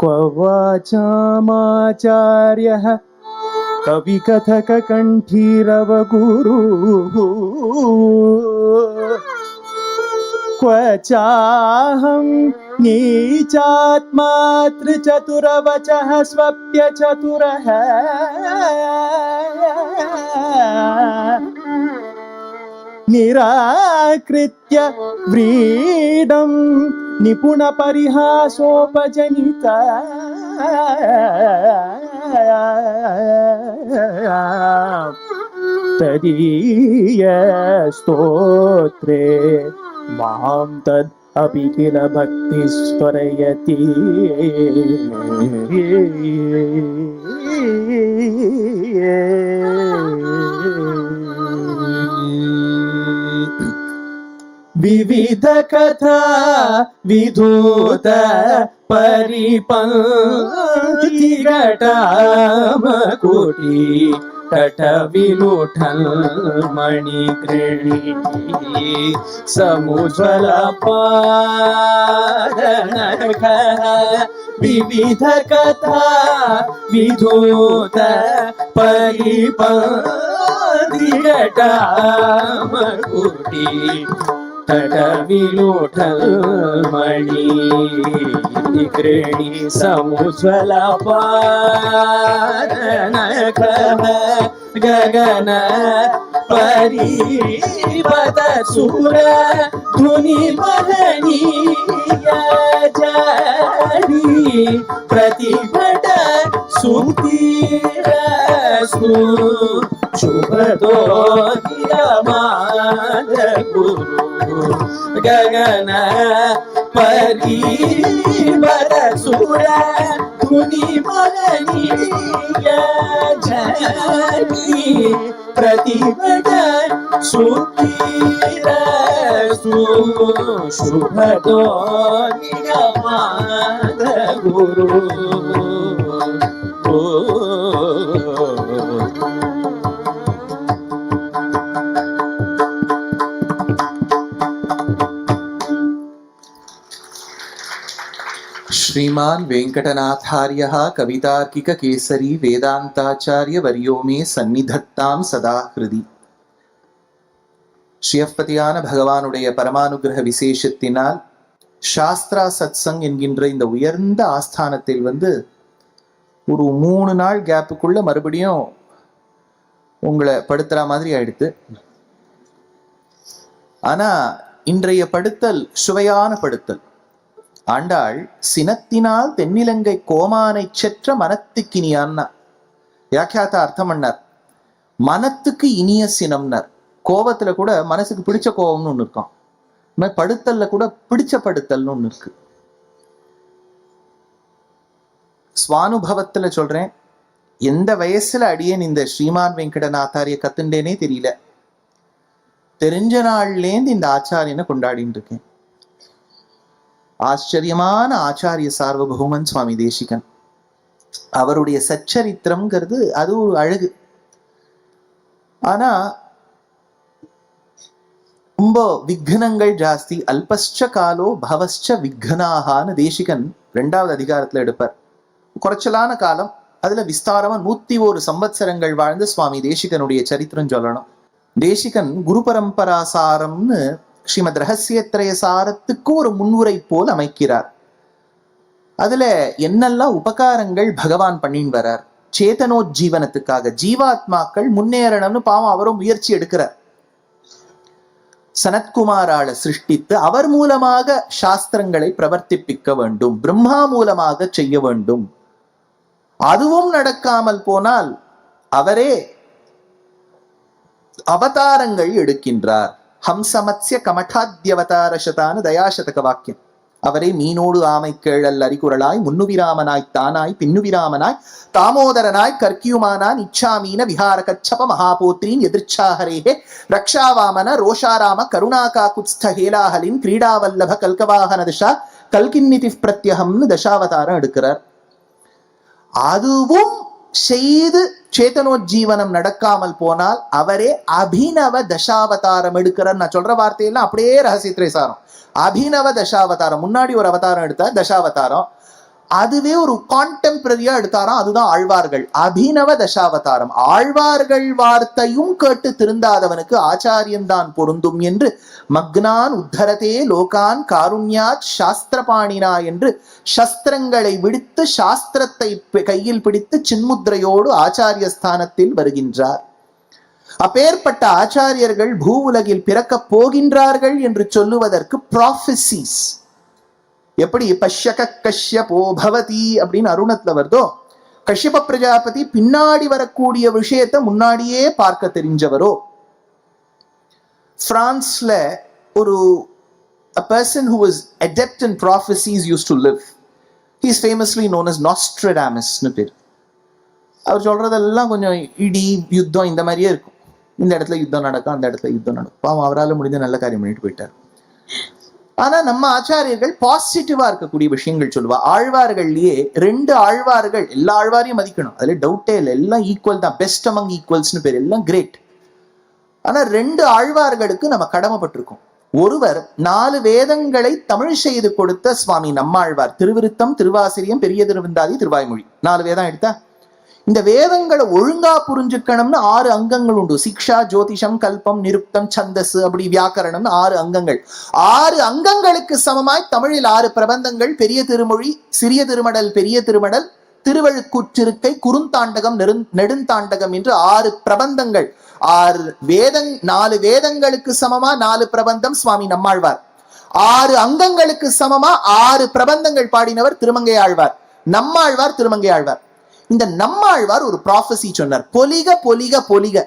क्व वाचामाचार्यः कविकथककण्ठीरवगुरुः क्व चाहं नीचात्मातृचतुरवचः स्वप्यचतुरः निराकृत्य व्रीडं निपुणपरिहासोपजनिता तदीय स्तोत्रे मां तद् अपि किल भक्तिस्त्वरयति विविध कथा विधूत परिपंक्ति घटामकुटी तट विलुठन् मणिकृणी समुज्ज्वल पादनख विविध कथा विधूत परिपंक्ति घटामकुटी तटविलुठन् मणिकृणी समुज्ज्वल पादनख गगन परिपत सुर धुनि महनीय जारी प्रतिभट सुतीरस्तु शुभतो गिरमान गुरु गगन परिपत सुर धुनि महनीय जारी प्रतिभट सुतीरस्तु शुभतो गिरमान गुरु श्रीमान वेंकटनाथार्यः कवितार्किक केसरी वेदांताचार्य वर्यो मे सन्निधत्ताम सदा हृदि. ஸ்ரீயப்பதியான பகவானுடைய பரமானுகிரக விசேஷத்தினால் சாஸ்திரா சத்சங் என்கின்ற இந்த உயர்ந்த ஆஸ்தானத்தில் ஒரு 3 நாள் கேப்புக்குள்ள மறுபடியும் உங்களை படுத்துற மாதிரி ஆயிடுத்து. ஆனா இன்றைய படுத்தல் சுவையான படுத்தல். ஆண்டாள் சினத்தினால் தென்னிலங்கை கோமானை செற்ற மனத்துக்கு இனியான்னா வியாக்கியாத்தா அர்த்தம் பண்ணார். மனத்துக்கு இனிய சினம்னார். கோபத்துல கூட மனசுக்கு பிடிச்ச கோபம்னு ஒண்ணு இருக்கும். படுத்தல்ல கூட பிடிச்ச படுத்தல்னு ஒண்ணு இருக்கு. ஸ்வானுபவத்துல சொல்றேன், எந்த வயசுல அடியேன் இந்த ஸ்ரீமான் வெங்கடநாத்தாரிய கத்துண்டேனே தெரியல. தெரிஞ்ச நாள்லேருந்து இந்த ஆச்சாரியனை கொண்டாடிட்டு இருக்கேன். ஆச்சரியமான ஆச்சாரிய சார்வபௌமன் சுவாமி தேசிகன். அவருடைய சச்சரித்திரம்ங்கிறது அது ஒரு அழகு. ஆனா ரொம்ப விக்னங்கள் ஜாஸ்தி. அல்பஸ்ச காலோ பவஸ்ச விக்னாகான்னு தேசிகன் 2வது அதிகாரத்துல எடுப்பார். குறைச்சலான காலம், அதுல விஸ்தாரமா 101 சம்பத்சரங்கள் வாழ்ந்த சுவாமி தேசிகனுடைய சரித்திரம் சொல்லணும். தேசிகன் குரு பரம்பராசாரம்னு ஸ்ரீமத் ரகசியத்ரய சாரத்துக்கு ஒரு முன்னுரை போல் அமைக்கிறார். அதுல என்னெல்லாம் உபகாரங்கள் பகவான் பண்ணின்னு வர்றார். சேதனோஜீவனத்துக்காக ஜீவாத்மாக்கள் முன்னேறணும்னு பாவம் அவரும் முயற்சி எடுக்கிறார். சனத்குமாரால சிருஷ்டித்து அவர் மூலமாக சாஸ்திரங்களை பிரவர்த்திப்பிக்க வேண்டும், பிரம்மா மூலமாக செய்ய வேண்டும். அதுவும் நடக்காமல் போனால் அவரே அவதாரங்கள் எடுக்கின்றார். ஹம்சமத்ய கமடாத்யவதாரசதான தயாசதக வாக்கியம். அவரே மீனோடு ஆமை கேழல் அரிகுரலாய் முன்னுவிராமனாய் தானாய் பின்னுவிராமனாய் தாமோதரனாய் கர்க்கியுமானான் இச்சாமீன விஹார கச்சப மகாபோத்ரீன் எதிர்ச்சாஹரேஹே ரக்ஷாவாமன ரோஷாராம கருணாகா குத்ஸ்த ஹேலாஹலின் கிரீடாவல்லப கல்கவாகன தசா கல்கின்னிதி பிரத்யகம்னு தசாவதாரம் எடுக்கிறார். அதுவும் செய்து சேதனோஜீவனம் நடக்காமல் போனால் அவரே அபிநவ தசாவதாரம் எடுக்கிறார். நான் சொல்ற வார்த்தையெல்லாம் அப்படியே ரகசியத்திரை சாரம். அபிநவ தசாவதாரம். முன்னாடி ஒரு அவதாரம் எடுத்தார் தசாவதாரம். அதுவே ஒரு கான்டெம்பரரியா எடுத்தாராம். அதுதான் ஆழ்வார்கள். அபிநவ தசாவதாரம். ஆழ்வார்கள் வார்த்தையும் கேட்டு திருந்தாதவனுக்கு ஆச்சாரியன் தான் பொருந்தும் என்று மக்னான் உத்தரதே லோகான் காருண்யாத் சாஸ்திரபாணினா என்று சஸ்திரங்களை விடுத்து சாஸ்திரத்தை கையில் பிடித்து சின்முத்திரையோடு ஆச்சாரிய ஸ்தானத்தில் வருகின்றார். அப்பேற்பட்ட ஆச்சாரியர்கள் பூ உலகில் பிறக்கப் போகின்றார்கள் என்று சொல்லுவதற்கு ப்ராஃபசிஸ். எப்படி பஷ்யக கஷ்யபோ பவதி அப்படின்னு அருணத்துல வருதோ, கஷ்யப பிரஜாபதி பின்னாடி வரக்கூடிய விஷயத்தை முன்னாடியே பார்க்க தெரிஞ்சவரோ. பிரான்ஸ்ல ஒரு a person who was adept in prophecies used to live. He is famously known as Nostradamus னு பேர். அவர் சொல்றதெல்லாம் கொஞ்சம் இடி யுத்தம் இந்த மாதிரியே இருக்கும். இந்த இடத்துல யுத்தம் நடக்கும், அந்த இடத்துல யுத்தம் நடக்கும். பாவம் அவரால் முடிஞ்ச நல்ல காரியம் பண்ணிட்டு போயிட்டார். ஆனா நம்ம ஆச்சாரியர்கள் பாசிட்டிவா இருக்கக்கூடிய விஷயங்கள் சொல்லுவா. ஆழ்வார்கள்லயே 2 ஆழ்வார்கள், எல்லா ஆழ்வாரையும் மதிக்கணும், அதுல டவுட்டே இல்லை, எல்லாம் ஈக்குவல் தான், பெஸ்ட் அமங் ஈக்குவல்ஸ்னு பேர், எல்லாம் கிரேட். ஆனா 2 ஆழ்வார்களுக்கு நம்ம கடமைப்பட்டிருக்கோம். ஒருவர் 4 வேதங்களை தமிழ் செய்து கொடுத்த சுவாமி நம்மாழ்வார். திருவிருத்தம், திருவாசிரியம், பெரிய திருவந்தாதி, திருவாய்மொழி, 4 வேதம் எடுத்தா. இந்த வேதங்களை ஒழுங்கா புரிஞ்சுக்கணும்னு 6 அங்கங்கள் உண்டு. சிக்ஷா, ஜோதிஷம், கல்பம், நிருக்தம், சந்தஸ், அப்படி வியாக்கரணம்னு 6 அங்கங்கள். 6 அங்கங்களுக்கு சமமாய் தமிழில் 6 பிரபந்தங்கள். பெரிய திருமொழி, சிறிய திருமடல், பெரிய திருமடல், திருவழுக்கூற்றிருக்கை, குறுந்தாண்டகம், நெடுந்தாண்டகம் என்று 6 பிரபந்தங்கள். 4 வேதங்களுக்கு சமமா 4 பிரபந்தம் சுவாமி நம்மாழ்வார். 6 அங்கங்களுக்கு சமமா 6 பிரபந்தங்கள் பாடினவர் திருமங்கை ஆழ்வார். நம்மாழ்வார், திருமங்கை ஆழ்வார். இந்த நம்மாழ்வார் ஒரு ப்ராஃபசி சொன்னார். பொலிக பொலிக பொலிக.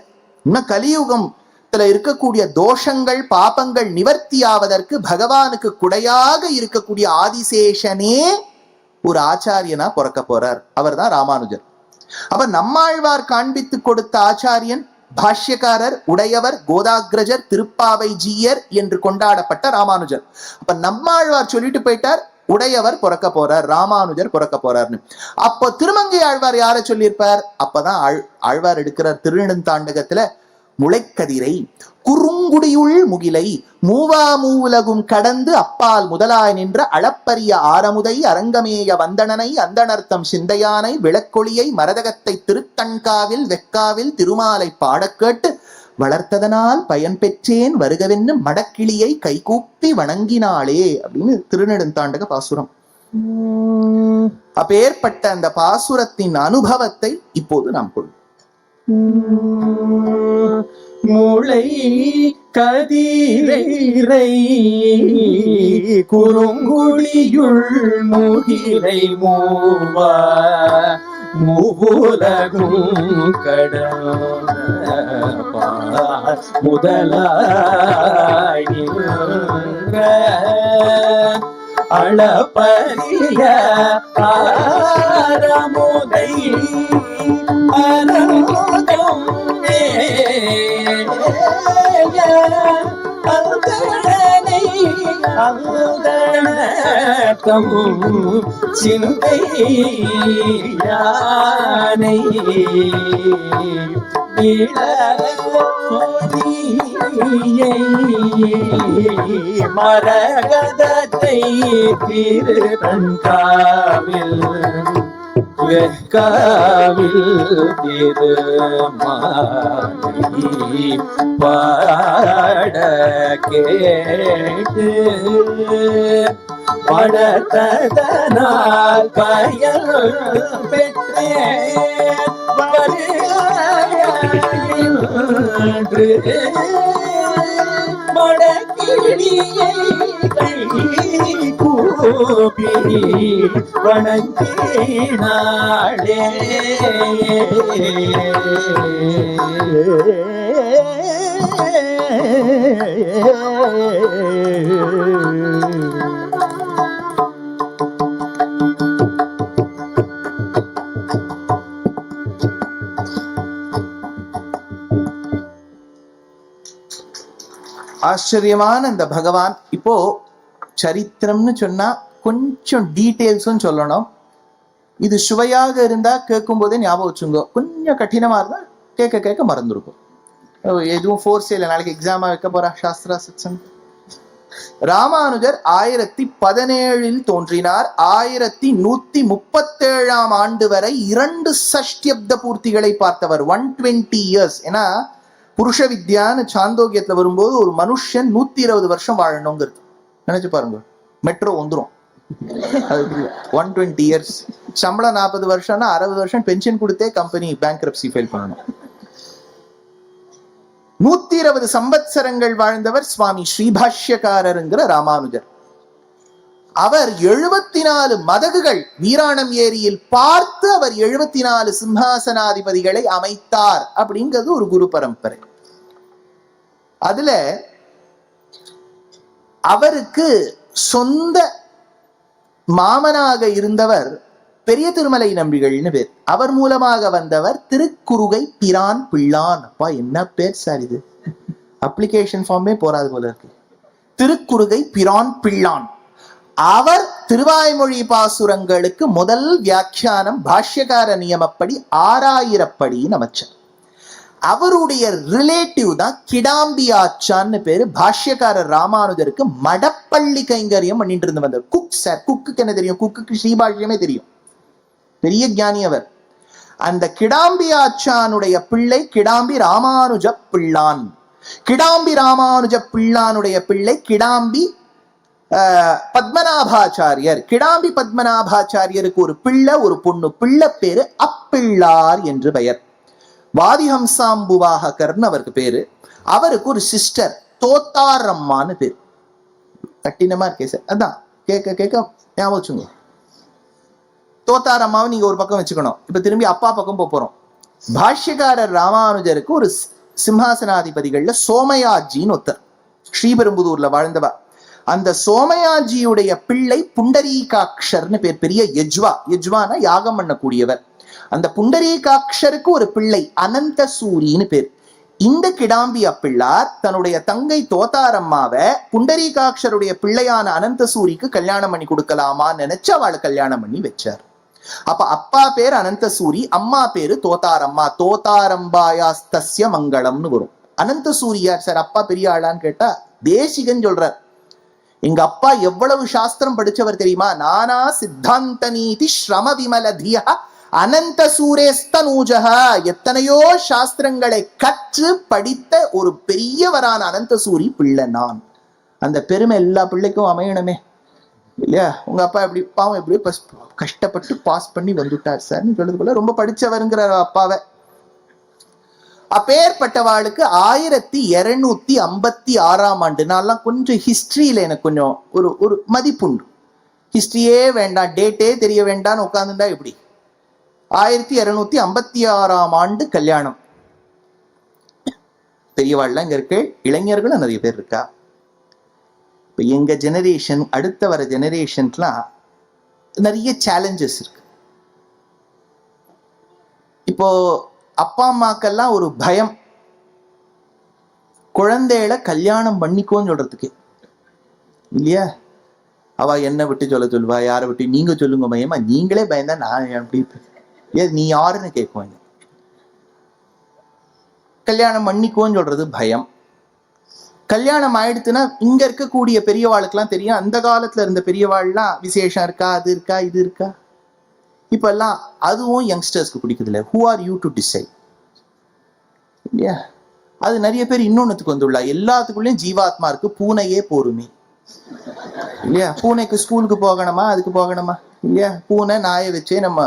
இன்னும் கலியுகத்துல இருக்கக்கூடிய தோஷங்கள் பாபங்கள் நிவர்த்தி ஆவதற்கு பகவானுக்கு குடையாக இருக்கக்கூடிய ஆதிசேஷனே ஒரு ஆச்சாரியனா பிறக்க போறார். அவர் தான் ராமானுஜர். அப்ப நம்மாழ்வார் காண்பித்து கொடுத்த ஆச்சாரியன் பாஷ்யக்காரர், உடையவர், கோதாகிரஜர், திருப்பாவை ஜீயர் என்று கொண்டாடப்பட்ட ராமானுஜர். அப்ப நம்மாழ்வார் சொல்லிட்டு போயிட்டார், உடையவர் பிறக்க போறார், ராமானுஜர் பிறக்க போறார்னு. அப்போ திருமங்கை ஆழ்வார் யாரை சொல்லியிருப்பார்? அப்பதான் ஆழ்வார் எடுக்கிறார் திருநெடுந்தாண்டகத்துல, முளைக்கதிரை குறுங்குடியுள் முகிலை மூவா மூவுலகும் கடந்து அப்பால் முதலாய் நின்ற அளப்பரிய ஆரமுதை அரங்கமேய வந்தனனை அந்தனர்த்தம் சிந்தையானை விளக்கொளியை மரதகத்தை திருத்தன்காவில் வெக்காவில் திருமாலை பாடக்கேட்டு வளர்த்ததனால் பயன் பெற்றேன் வருகவென்னு மடக்கிளியை கைகூப்பி வணங்கினாளே அப்படின்னு திருநெடுந்தாண்டக பாசுரம். அப்பேற்பட்ட அந்த பாசுரத்தின் அனுபவத்தை இப்போது நாம் கொள்வோம். முளை கதிரை குறுங்குடியுள் முகிலை மூவா மூவுலகும் கடந்த முதலாய் அளப்பரிய ஆரமுதை அனந்தம் அந்தனை அந்தனத்தம் சிந்தை யானை மரகதத்தை திருத்தன்காவில் வெக்காவில் திருமாலை பாட கேட்டு படத்ததனால் பயன் பெற்றேன் மடக்கிளியை கை கூப்பி வணங்கினாளே. ஆச்சரியமான இந்த பகவான். இப்போ சரித்திரம்னு சொன்னா கொஞ்சம் டீட்டெயில்ஸும் சொல்லணும். இது சுவையாக இருந்தா கேட்கும் போதே ஞாபகம் வச்சுங்க, கொஞ்சம் கடினமா இருந்தா கேட்க கேட்க மறந்துருக்கும். எதுவும் ஃபோர்ஸ் இல்லை. நாளைக்கு எக்ஸாமா வைக்க போறா சாஸ்திரா சத்சங் ராமானுஜர் 1017 தோன்றினார். 1137 ஆண்டு வரை 2 சஷ்டியப்த பூர்த்திகளை பார்த்தவர். 120 இயர்ஸ். ஏன்னா புருஷ வித்யான்னு சாந்தோக்கியத்துல வரும்போது ஒரு மனுஷன் 120 வருஷம் வாழணுங்கிறது. நினைச்சு பாருங்க, மெட்ரோ வந்துடும். 120 இயர்ஸ். சம்பளம் 40 வருஷம்னா 60 வருஷம் பென்ஷன் கொடுத்தே கம்பெனி பேங்க்ரப்சி ஃபைல் பண்ணணும். 120 சம்பத்சரங்கள் வாழ்ந்தவர் சுவாமி ஸ்ரீபாஷ்யக்காரருங்கிற ராமானுஜர். அவர் 74 மதகுகள் வீராணம் ஏரியில் பார்த்து அவர் 74 சிம்ஹாசனாதிபதிகளை அமைத்தார் அப்படிங்கிறது ஒரு குரு பரம்பரை. அதுல அவருக்கு சொந்த மாமனாக இருந்தவர் பெரிய திருமலை நம்பிகள்னு பேர். அவர் மூலமாக வந்தவர் திருக்குறுகை பிரான் பிள்ளான். அப்பா என்ன பேர் சார் இது, அப்ளிகேஷன் ஃபார்மே போறாது போல இருக்கு. திருக்குறுகை பிரான் பிள்ளான். அவர் திருவாய்மொழி பாசுரங்களுக்கு முதல் வியாக்கியானம் பாஷ்யகார நியமப்படி 6000 படின்னு அமைச்சார். அவருடைய ரிலேட்டிவ் தான் கிடாம்பி ஆச்சான்னு பேரு. பாஷ்யக்காரர் ராமானுஜருக்கு மடப்பள்ளி கைங்கரியம் பண்ணிட்டு இருந்து வந்தார். Cook sir. குக்குக்கு என்ன தெரியும்? குக்குக்கு ஸ்ரீபாஷ்யமே தெரியும். பெரிய ஞானி அவர். அந்த கிடாம்பி ஆச்சானுடைய பிள்ளை கிடாம்பி ராமானுஜ பிள்ளான். கிடாம்பி ராமானுஜ பிள்ளானுடைய பிள்ளை கிடாம்பி பத்மநாபாச்சாரியர். கிடாம்பி பத்மநாபாச்சாரியருக்கு ஒரு பிள்ளை, ஒரு பொண்ணு. பிள்ளை பேரு அப்பிள்ளார் என்று பெயர். வாதிஹம்சாம்புவாகர்னு அவருக்கு பேரு. அவருக்கு ஒரு சிஸ்டர் தோத்தாரம்மான்னு பேரு. கட்டினமா இருக்கே சார். அதான் கேட்க கேட்க ஞாபகம் வச்சுங்க. தோத்தாரம்மாவை நீங்க ஒரு பக்கம் வச்சுக்கணும். இப்ப திரும்பி அப்பா பக்கம் போறோம். பாஷ்யக்காரர் ராமானுஜருக்கு ஒரு சிம்ஹாசனாதிபதிகள்ல சோமயாஜின்னு ஒருத்தர், ஸ்ரீபெரும்புதூர்ல வாழ்ந்தவா. அந்த சோமயாஜியுடைய பிள்ளை புண்டரீகாட்சர்னு பேர். பெரிய யஜ்வானா யாகம் பண்ணக்கூடியவர். அந்த புண்டரீகாட்சருக்கு ஒரு பிள்ளை அனந்த சூரின்னு பேர். இந்த கிடாம்பி அப்பிள்ளார் தன்னுடைய தங்கை தோத்தாரம்மாவை புண்டரீகாட்சருடைய பிள்ளையான அனந்த சூரிக்கு கல்யாணம் பண்ணி கொடுக்கலாமான்னு நினைச்சு அவளை கல்யாணம் பண்ணி வச்சார். அப்ப அப்பா பேர் அனந்த சூரி, அம்மா பேரு தோத்தாரம்மா. தோத்தாரம்பாயாஸ்தஸ்ய மங்களம்னு வரும். அனந்த சூரியார் சார் அப்பா பெரிய ஆளான்னு கேட்டா தேசிகன் சொல்றார். எங்க அப்பா எவ்வளவு சாஸ்திரம் படிச்சவர் தெரியுமா? நானா சித்தாந்த நீதி ஸ்ரம விமலதியா அனந்த சூரேஸ்தனூஜகா. எத்தனையோ சாஸ்திரங்களை கற்று படித்த ஒரு பெரியவரான அனந்த சூரி பிள்ளை நான். அந்த பெருமை எல்லா பிள்ளைக்கும் அமையணுமே இல்லையா? உங்க அப்பா எப்படி பாவம் எப்படி கஷ்டப்பட்டு பாஸ் பண்ணி வந்துட்டார் சார் சொல்றது போல ரொம்ப படிச்சவருங்கிற அப்பாவை. அப்பேற்பட்டவாளுக்கு 1256 ஆண்டு. நான்லாம் கொஞ்சம் ஹிஸ்டரியில எனக்கு கொஞ்சம் ஒரு மதிப்புண்டு. ஹிஸ்டரியே வேண்டாம், டேட்டே தெரிய வேண்டாம்னு உட்கார்ந்துட்டா எப்படி? 1256 ஆண்டு கல்யாணம். பெரியவாள்லாம் இங்க இருக்கு, இளைஞர்களும் நிறைய பேர் இருக்கா. இப்ப எங்க ஜெனரேஷன், அடுத்த வர ஜெனரேஷன்லாம் நிறைய சேலஞ்சஸ் இருக்கு. இப்போ அப்பா அம்மாக்கெல்லாம் ஒரு பயம், குழந்தைகளை கல்யாணம் பண்ணிக்கோன்னு சொல்றதுக்கு இல்லையா? அவ என்ன விட்டு சொல்லுவா, யாரை விட்டு? நீங்க சொல்லுங்க மையமா, நீங்களே பயந்தா நான் எப்படி? ஏன் நீ யாருன்னு கேட்கும். கல்யாணம் பண்ணிக்கோன்னு சொல்றது பயம். கல்யாணம் ஆயிடுத்துன்னா இங்க இருக்கக்கூடிய பெரியவாளுக்கெல்லாம் தெரியும். அந்த காலத்துல இருந்த பெரியவாள்லாம் விசேஷம் இருக்கா, அது இருக்கா, இது இருக்கா. இப்ப எல்லாம் அதுவும் யங்ஸ்டர்ஸ்க்கு பிடிக்குது இல்லை. Who are you to decide இல்லையா? அது நிறைய பேர் இன்னொன்னுக்கு வந்துள்ளா. எல்லாத்துக்குள்ளயும் ஜீவாத்மா இருக்கு, பூனையே போருமே இல்லையா? பூனைக்கு ஸ்கூலுக்கு போகணுமா, அதுக்கு போகணுமா இல்லையா? பூனை நாயை வச்சே நம்ம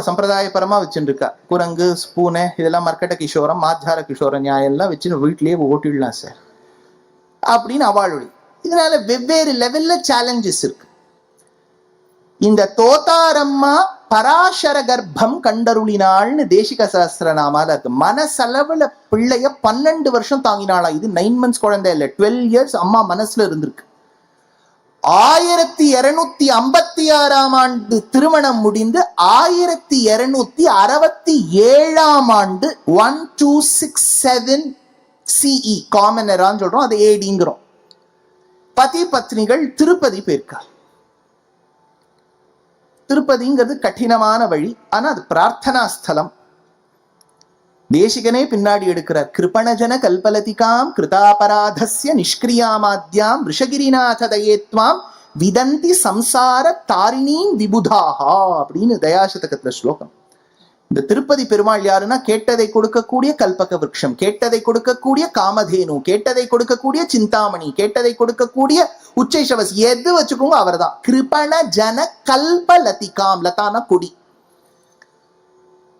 சம்பிரதாயபரமா வச்சுட்டு இருக்கா. குரங்கு, பூனை இதெல்லாம் மர்க்கட்ட கிஷோரம், மாத்தார கிஷோரம் நியாயம் எல்லாம் வச்சு வீட்லயே ஓட்டிடலாம் சார் அப்படின்னு அவளுடைய. இதனால வெவ்வேறு லெவல்ல சேலஞ்சஸ் இருக்கு. இந்த தோத்தாரம்மா பராசர கர்ப்பம் கண்டருளினாள்னு தேசிக சஹஸ்ரநாமால இருக்கு. மனசளவுல பிள்ளைய 12 வருஷம் தாங்கினாளா. இது 9 months குழந்தை இல்ல, 12 years அம்மா மனசுல இருந்திருக்கு. 1256 ஆண்டு திருமணம் முடிந்து 1267 ஆண்டு 1267 CE காமன் எரான்னு சொல்றோம், அது ஏடிங்கிறோம். பதி பத்னிகள் திருப்பதி போயிருக்கா. திருப்பதிங்கிறது கடினமான வழி, ஆனா அது பிரார்த்தனா ஸ்தலம். தேசிகனே பின்னாடி எடுக்கிறார். கிருபணஜன கல்பலதிகாம் கிருதாபராதஸ்ய நிஷ்கிரியாமாத்யாம் ரிஷகிரிநாத தயேத்வாம் விதந்தி சம்சார தாரிணீம் விபுதாஹா அப்படின்னு தயாசதகத்துல ஸ்லோகம். இந்த திருப்பதி பெருமாள் யாருன்னா கேட்டதை கொடுக்கக்கூடிய கல்பக விருட்சம், கேட்டதை கொடுக்கக்கூடிய காமதேனு, கேட்டதை கொடுக்கக்கூடிய சிந்தாமணி, கேட்டதை கொடுக்கக்கூடிய உச்சைஷவஸ், எது வச்சுக்கோங்க அவர் தான். கிருபண ஜன கல்பலதிகாம், லதான கொடி.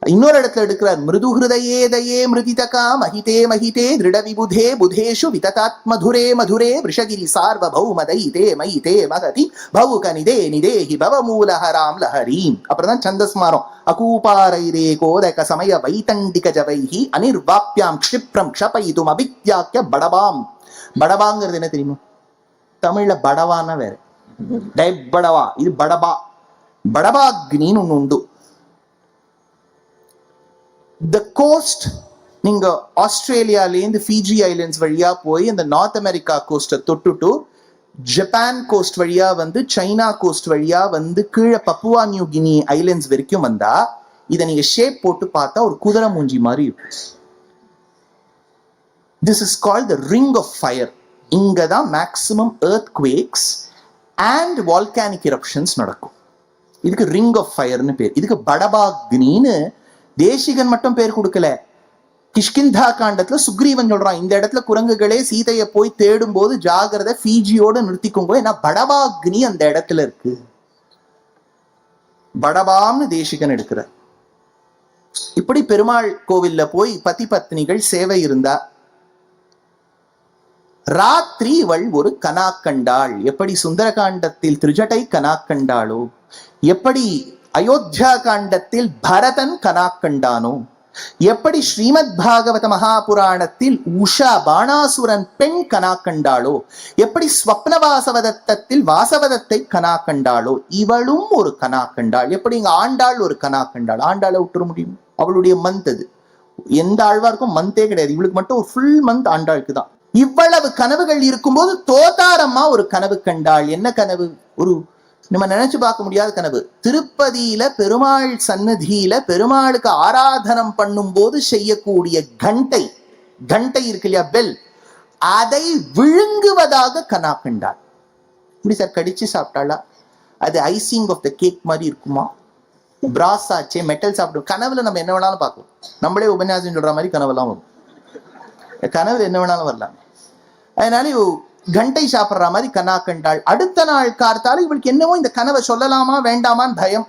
இன்னொரு இடத்துல எடுக்கிறார். மிருது ஹிருதயே தயே மிருதிதகா மஹிதே மஹிதே திருட விபுதே புதேஷு விததாத் மதுரே மதுரே விஷகிரி சார்வ பௌமதைதே மயிதே மகதி பவுக நிதே நிதேஹி பவமூலஹராம் லஹரீம். அப்புறம் தான் சந்தஸ்மாரம். அகூபாரைரே கோதக சமய வைதண்டிக ஜவைஹி அனிர்வாப்யாம் க்ஷிப்ரம் க்ஷபயிதும் அபித்யாக்கிய படபாம். படபாங்கிறது என்ன தெரியுமா? தமிழ்ல படவான்னா வேற, படவா, இது படபா. படபாக்னின்னு ஒண்ணு உண்டு. த கோஸ்ட், நீங்க ஆஸ்திரேலியாலேருந்து ஃபிஜி ஐலண்ட்ஸ் வழியா போய் அந்த நார்த் அமெரிக்கா கோஸ்ட்டை தொட்டுட்டு ஜப்பான் கோஸ்ட் வழியா வந்து சைனா கோஸ்ட் வழியா வந்து கீழே பப்புவா நியூ கினி ஐலண்ட்ஸ் வரைக்கும் வந்தா இதை நீங்க ஷேப் போட்டு பார்த்தா ஒரு குதிரை மூஞ்சி மாதிரி இருக்கும். This is called the ring of fire. இங்க தான் maximum earthquakes and volcanic eruptions நடக்கும். இதுக்கு ரிங் ஆஃப் ஃபயர்னு பேர். இதுக்கு படபாக்னின்னு தேசிகன் மட்டும் பேர் கொடுக்கல. கிஷ்கிந்தா காண்டத்துல சுக்ரீவன் சொல்றான், இந்த இடத்துல குரங்குகளே சீதையை போய் தேடும் போது ஜாகிரதை, ஃபீஜியோட நிறுத்திக்கோங்க, ஏன்னா படபாக்னி அந்த இடத்துல இருக்கு. படபாம்னு தேசிகன் எடுக்கிறார். இப்படி பெருமாள் கோவில்ல போய் பதி பத்னிகள் சேவை இருந்தா ராத்திரி இவள் ஒரு கனா கண்டாள். எப்படி சுந்தரகாண்டத்தில் திரிஜட்டை கனா கண்டாளோ, எப்படி அயோத்தியா காண்டத்தில் பரதன் கனா கண்டானோ, எப்படி ஸ்ரீமத் பாகவத மகாபுராணத்தில் உஷா பாணாசுரன் பெண் கனா கண்டாளோ, எப்படி ஸ்வப்ன வாசவதத்தில் வாசவதத்தை கனா கண்டாளோ, இவளும் ஒரு கனா கண்டாள். எப்படி இங்க ஆண்டாள் ஒரு கனா கண்டாள். ஆண்டாளை விட்டுற முடியும்? அவளுடைய மந்த் அது. எந்த ஆழ்வாருக்கும் மந்தே கிடையாது, இவளுக்கு மட்டும் ஒரு ஃபுல் மந்த் ஆண்டாளுக்கு தான். இவ்வளவு கனவுகள் இருக்கும்போது தோதாரம்மா ஒரு கனவு கண்டாள். என்ன கனவு? ஒரு நம்ம நினைச்சு பார்க்க முடியாத கனவு. திருப்பதியில பெருமாள் சன்னதியில பெருமாளுக்கு ஆராதனம் பண்ணும் போது செய்யக்கூடிய கண்டை இருக்கு இல்லையா, பெல், அதை விழுங்குவதாக கனா கண்டாள். இப்படி சார் கடிச்சு சாப்பிட்டாளா? அது ஐசிங் ஆஃப் த கேக் மாதிரி இருக்குமா? பிராஸ் ஆச்சே, மெட்டல் சாப்பிடும். கனவுல நம்ம என்ன வேணாலும் பார்க்கலாம். நம்மளே உபன்யாசம் சொல்ற மாதிரி கனவெல்லாம் வரும். கனவுல என்ன வேணாலும் வரலாம். அதனால கண்டை சாப்பிட்ற மாதிரி கனா கண்டாள். அடுத்த நாள் கார்த்தால இவளுக்கு என்னவோ இந்த கனவை சொல்லலாமா வேண்டாமான்னு பயம்.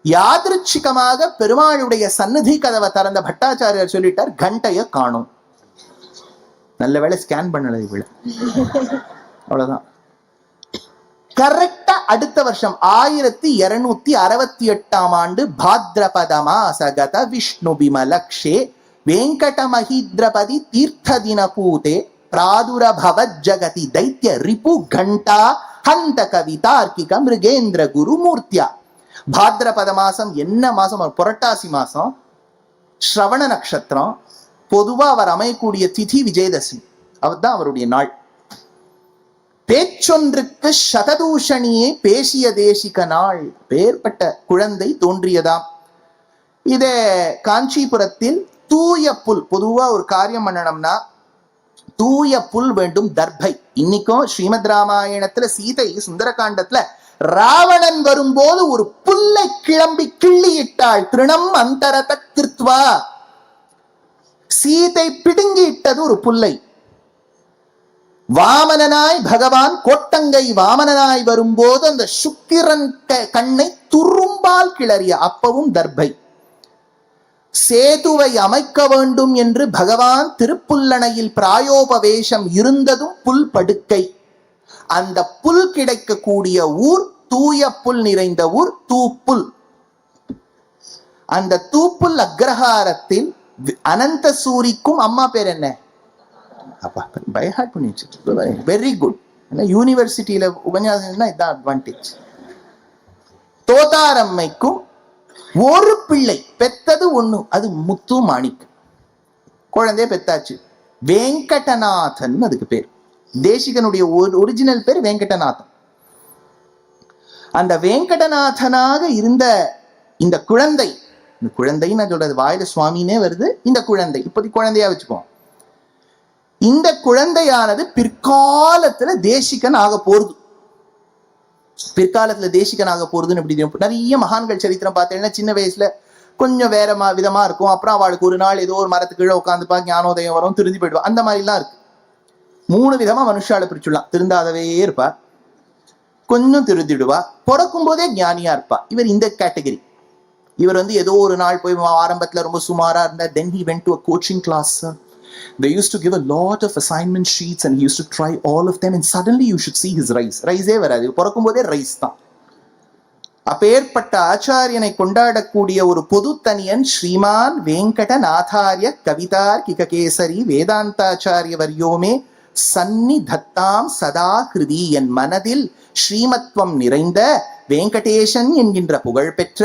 யாதிருச்சிகமாக பெருமாளுடைய சன்னதி கதவை திறந்த பட்டாச்சாரியார் சொல்லிட்டார், கண்டைய காணும். நல்ல வேளை ஸ்கேன் பண்ணல இவள, அவ்வளவுதான். கரெக்டா அடுத்த வருஷம் 1268 பாத்ரபதமா சகத விஷ்ணு பிமலக்ஷே வெங்கட மஹித்ரபதி தீர்த்த தின பூதே பிராதுரபவத் ஜகதி தைத்ய ரிபு கண்டா ஹந்த கவிதார்க்கிக மிருகேந்திர குரு மூர்த்தியா. பாத்ரபத மாசம் என்ன மாசம்? புரட்டாசி மாசம், ஸ்ரவண நட்சத்திரம். பொதுவா அவர் அமையக்கூடிய திதி விஜயதசமி, அவர் தான் அவருடைய நாள். பேச்சொன்றுக்கு சததூஷணியே பேசிய தேசிக நாள். பேர்பட்ட குழந்தை தோன்றியதாம். இத காஞ்சிபுரத்தில் தூய புல், பொதுவா ஒரு காரியம் பண்ணணும்னா தூய புல் வேண்டும், தர்பை. இன்னைக்கும் ஸ்ரீமத் ராமாயணத்துல சீதை சுந்தரகாண்டத்துல ராவணன் வரும்போது ஒரு புல்லை கிளம்பி கிள்ளியிட்டாள். திருணம் அந்தரத கிருத்வா, சீதை பிடுங்கிட்டது ஒரு புல்லை. வாமனனாய் பகவான் கோட்டங்கை வாமனனாய் வரும்போது அந்த சுக்கிரன் கண்ணை துரும்பால் கிளறிய, அப்பவும் தர்பை. சேதுவை அமைக்க வேண்டும் என்று பகவான் திருப்புல்லணையில் பிராயோபவேசம் இருந்ததும் புல் படுக்கை. அந்த புல் கிடைக்கக்கூடிய ஊர், தூய புல் நிறைந்த ஊர் தூப்புல். அந்த தூப்புல் அக்ரஹாரத்தில் அனந்த சூரிக்கும் அம்மா பேர் என்ன? அப்பா பைஹார்ட் பண்ணி வச்சு, வெரி குட். யூனிவர்சிட்டியில உபன்யாசம் இதான் அட்வான்டேஜ். தோதாரம்மைக்கும் ஒரு பிள்ளை, பெத்தது ஒண்ணு, அது முத்து மாணிக். குழந்தைய பெத்தாச்சு, வெங்கடநாதன் அதுக்கு பேர். தேசிகனுடைய ஒரிஜினல் பேர் வெங்கடநாதன். அந்த வெங்கடநாதனாக இருந்த இந்த குழந்தை இந்த குழந்தைன்னு நான் சொல்றது வாயில சுவாமினே வருது. இந்த குழந்தை இப்போதைக்கு குழந்தையா வச்சுப்போம். இந்த குழந்தையானது பிற்காலத்துல தேசிகன் ஆக போறது. பிற்காலத்துல தேசிகன் ஆக போறதுன்னு எப்படி நிறைய மகான்கள் சரித்திரம் பார்த்தீங்கன்னா சின்ன வயசுல கொஞ்சம் வேற விதமா இருக்கும். அப்புறம் அவளுக்கு ஒரு நாள் ஏதோ ஒரு மரத்துக்கு கீழே உட்காந்துப்பா, ஞானோதயம் வரும், திருந்தி போயிடுவா. அந்த மாதிரிலாம் இருக்கு. 3 விதமா மனுஷால பிரிச்சுடலாம். திருந்தாதவே இருப்பா, கொஞ்சம் திருந்திடுவா, பிறக்கும் போதே ஞானியா இருப்பா. இவர் இந்த கேட்டகரி. இவர் ஏதோ ஒரு நாள் போய் ஆரம்பத்துல ரொம்ப சுமாரா இருந்தார். then he went to a coaching class. They used to give a lot of assignment sheets and he used to try all of them and suddenly you should see his rise. ரைஸே வராது, பிறக்கும் போதே rice தான். அப்பேற்பட்ட ஆச்சாரியனை கொண்டாடக்கூடிய ஒரு பொது தனியன் ஸ்ரீமான் வெங்கடநாதாரிய கவிதார் கிககேசரி வேதாந்தாச்சாரிய வரியோமே சந்நிதத்தாம் சதா ஹிருதி. என் மனதில் ஸ்ரீமத்வம் நிறைந்த வெங்கடேசன் என்கின்ற புகழ் பெற்ற,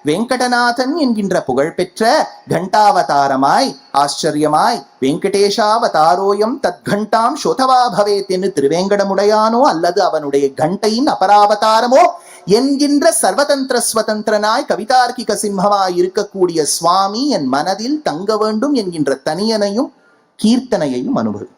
வெங்கடநாதன் என்கின்ற புகழ் பெற்ற கண்டாவதாரமாய் ஆச்சரியமாய் வெங்கடேஷாவதாரோயம் தத்கண்டாம் சோதவா பவேத் என்று திருவேங்கடமுடையானோ அல்லது அவனுடைய கண்டையின் அபராவதாரமோ என்கின்ற சர்வதந்திர ஸ்வதந்திரனாய் கவிதார்க்கிக சிம்மமாய் இருக்கக்கூடிய சுவாமி என் மனதில் தங்க வேண்டும் என்கின்ற தனியனையும் கீர்த்தனையையும் அனுபவி.